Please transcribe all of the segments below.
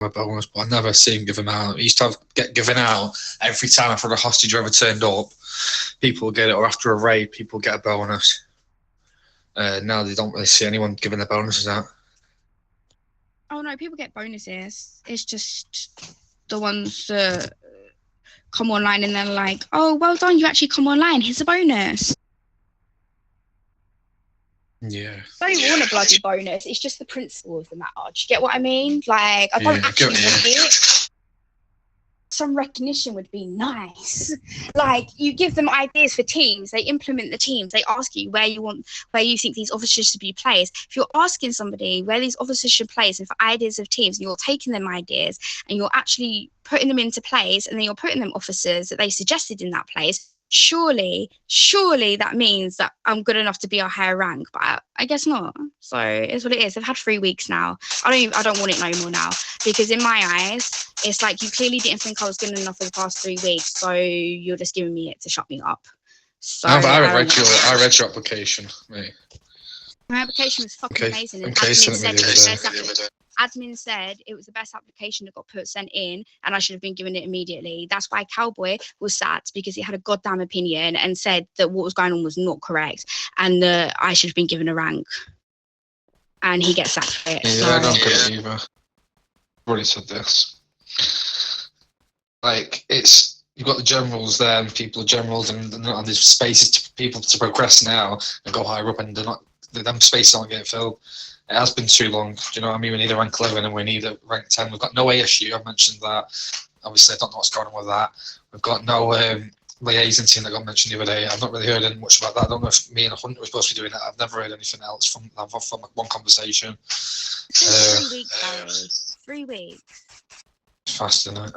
a bonus, but I never see him give them out. He used to get given out every time after a hostage ever turned up. People would get it, or after a raid, people would get a bonus. Now they don't really see anyone giving their bonuses out. Oh no, people get bonuses. It's just the ones that come online and they're like, oh, well done, you actually come online, here's a bonus. Yeah. I don't want a bloody bonus. It's just the principle of the matter. Do you get what I mean? Like, I don't actually want it. Some recognition would be nice. Like, you give them ideas for teams, they implement the teams, they ask you where you think these officers should be placed. If you're asking somebody where these officers should place and for ideas of teams, and you're taking them ideas and you're actually putting them into place, and then you're putting them officers that they suggested in that place, surely that means that I'm good enough to be a higher rank, but I guess not. So it's what it is. I've had 3 weeks now. I don't want it no more now, because in my eyes, it's like, you clearly didn't think I was good enough for the past 3 weeks, so you're just giving me it to shut me up. So no, but I read your application, mate. My application was fucking amazing. And admin said it was the best application that got sent in, and I should have been given it immediately. That's why Cowboy was sacked, because he had a goddamn opinion and said that what was going on was not correct, and that I should have been given a rank. And he gets sacked for it. Yeah, I don't get it either. I've already said this. Like, you've got the generals there, and people are generals, and there's spaces for people to progress now and go higher up, and them spaces aren't getting filled. It has been too long. Do you know what I mean? We need a rank 11 and we need a rank 10. We've got no ASU. I mentioned that. Obviously, I don't know what's going on with that. We've got no liaison team that got mentioned the other day. I've not really heard much about that. I don't know if me and Hunter were supposed to be doing that. I've never heard anything else from one conversation. 3 weeks, Barry. 3 weeks. It's fast, isn't it?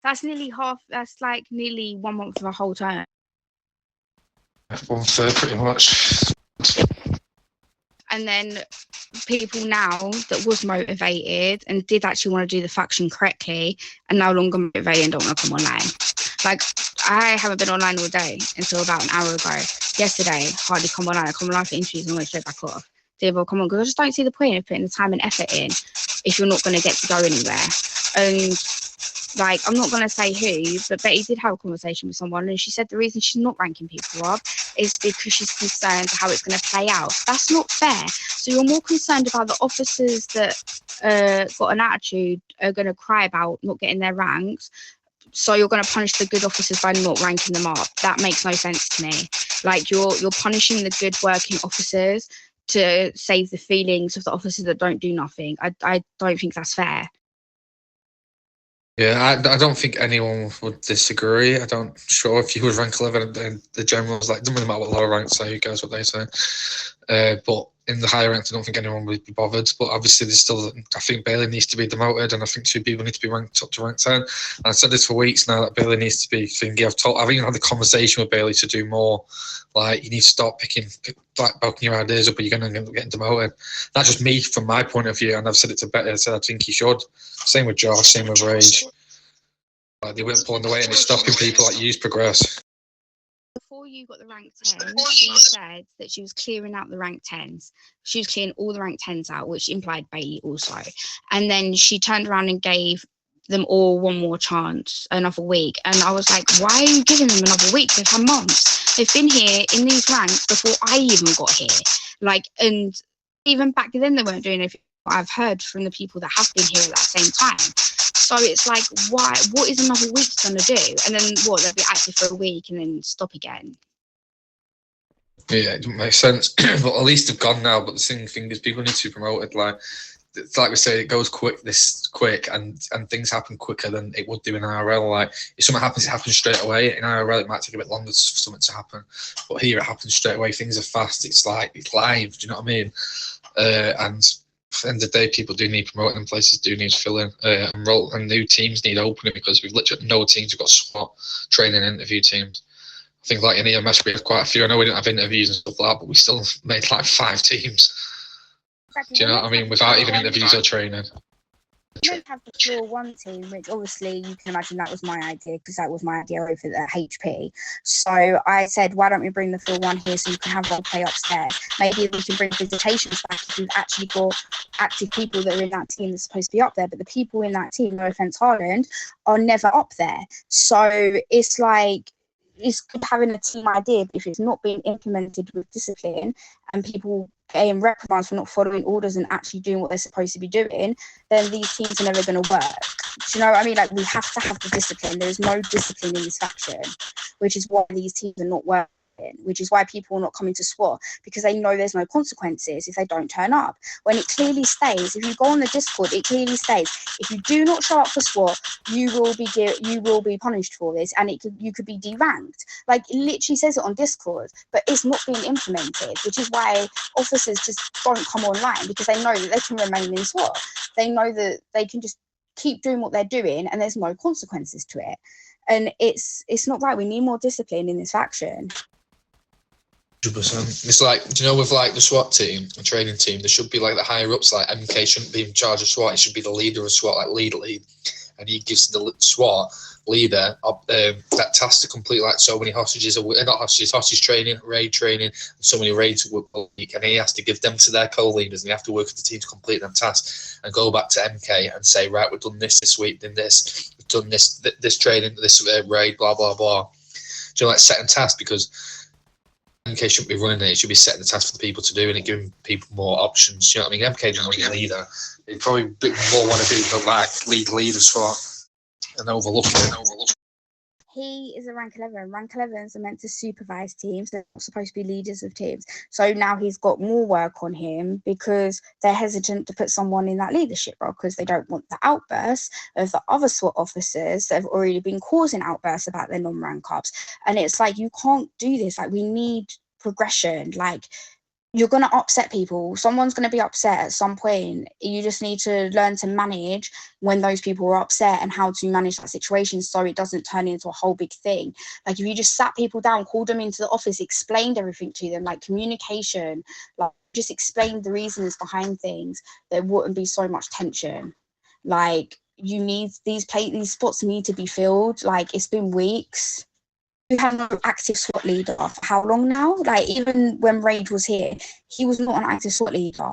That's nearly half. That's like nearly 1 month of a whole term. 1/3, pretty much. And then people now that was motivated and did actually want to do the faction correctly are no longer motivated and don't want to come online. Like, I haven't been online all day until about an hour ago. Yesterday, hardly come online. I come online for interviews and went straight back off. Come on, because I just don't see the point of putting the time and effort in if you're not going to get to go anywhere. And like, I'm not going to say who, but Betty did have a conversation with someone, and she said the reason she's not ranking people up is because she's concerned how it's going to play out. That's not fair. So you're more concerned about the officers that got an attitude are going to cry about not getting their ranks. So you're going to punish the good officers by not ranking them up. That makes no sense to me. Like, you're punishing the good working officers to save the feelings of the officers that don't do nothing. I don't think that's fair. Yeah, I don't think anyone would disagree. I don't sure if you was rank 11 and the generals, like, doesn't really matter what lower ranks say, who cares what they say. But in the higher ranks, I don't think anyone would be bothered. But obviously, there's still, I think Bailey needs to be demoted, and I think 2 people need to be ranked up to rank 10. And I've said this for weeks now, that Bailey needs to be thinking. I've even had the conversation with Bailey to do more. Like, you need to stop poking your ideas up, or you're going to end up getting demoted. That's just me from my point of view, and I've said it to Betty. I said I think he should. Same with Josh, same with Rage. Like, they weren't pulling the weight and it's stopping people like you to progress. Before you got the rank 10s, she said that she was clearing out the rank 10s. She was clearing all the rank 10s out, which implied Bailey also. And then she turned around and gave them all one more chance, another week. And I was like, why are you giving them another week? They've had months. They've been here in these ranks before I even got here. Like, and even back then they weren't doing it. I've heard from the people that have been here at that same time. So it's like, why? What is another week going to do? And then what? They'll be active for a week and then stop again. Yeah, it doesn't make sense. But at least they've gone now. But the thing is, people need to be promoted. Like, it's like we say, it goes quick, and things happen quicker than it would do in IRL. Like, if something happens, it happens straight away. In IRL, it might take a bit longer for something to happen. But here, it happens straight away. Things are fast. It's like, it's live. Do you know what I mean? And at the end of the day, people do need promoting, and places do need filling, and new teams need opening, because we've literally no teams. We've got SWAT, training, interview teams. I think like in EMS we had quite a few. I know we didn't have interviews and stuff like that, but we still made like 5 teams. Do you know what I mean? Without even interviews or training. meant to have the floor one team, which obviously you can imagine that was my idea, because that was my idea over the HP. So I said, why don't we bring the floor one here so you can have one play upstairs? Maybe we can bring visitations back if you've actually got active people that are in that team that's supposed to be up there. But the people in that team, no offense, Haaland, are never up there. So it's like, it's good having a team idea, but if it's not being implemented with discipline and people getting reprimands for not following orders and actually doing what they're supposed to be doing, then these teams are never going to work. Do you know what I mean? Like, we have to have the discipline. There is no discipline in this faction, which is why these teams are not working, which is why people are not coming to SWAT, because they know there's no consequences if they don't turn up. When it clearly states, if you go on the Discord, it clearly states, if you do not show up for SWAT, you will be punished for this, and you could be deranked. Like, it literally says it on Discord, but it's not being implemented, which is why officers just don't come online, because they know that they can remain in SWAT. They know that they can just keep doing what they're doing and there's no consequences to it. And it's not right. We need more discipline in this faction. 100%. It's like, do you know, with like the SWAT team, the training team, there should be like the higher ups. Like MK shouldn't be in charge of SWAT. It should be the leader of SWAT, like lead, and he gives the SWAT leader that task to complete like so many hostages, or not hostages, hostage training, raid training, and so many raids a week, and he has to give them to their co-leaders, and they have to work with the team to complete them tasks, and go back to MK and say, right, we've done this week, we've done this training, this raid, blah blah blah. Do you know, like setting tasks, because MK shouldn't be running it. It should be setting the task for the people to do, and it giving people more options. You know what I mean? MK doesn't want to be a leader. He probably more want to be the like leaders for and overlook it. He is a rank 11. Rank 11s are meant to supervise teams. They're not supposed to be leaders of teams. So now he's got more work on him, because they're hesitant to put someone in that leadership role, because they don't want the outbursts of the other SWAT officers that have already been causing outbursts about their non-rank ups. And it's like, you can't do this. Like, we need progression. Like, you're going to upset people. Someone's going to be upset at some point. You just need to learn to manage when those people are upset and how to manage that situation so it doesn't turn into a whole big thing. Like, if you just sat people down, called them into the office, explained everything to them, like communication, like just explained the reasons behind things, there wouldn't be so much tension. Like, you need these spots need to be filled. Like, it's been weeks. We have no active SWAT leader for how long now? Like, even when Raid was here, he was not an active SWAT leader.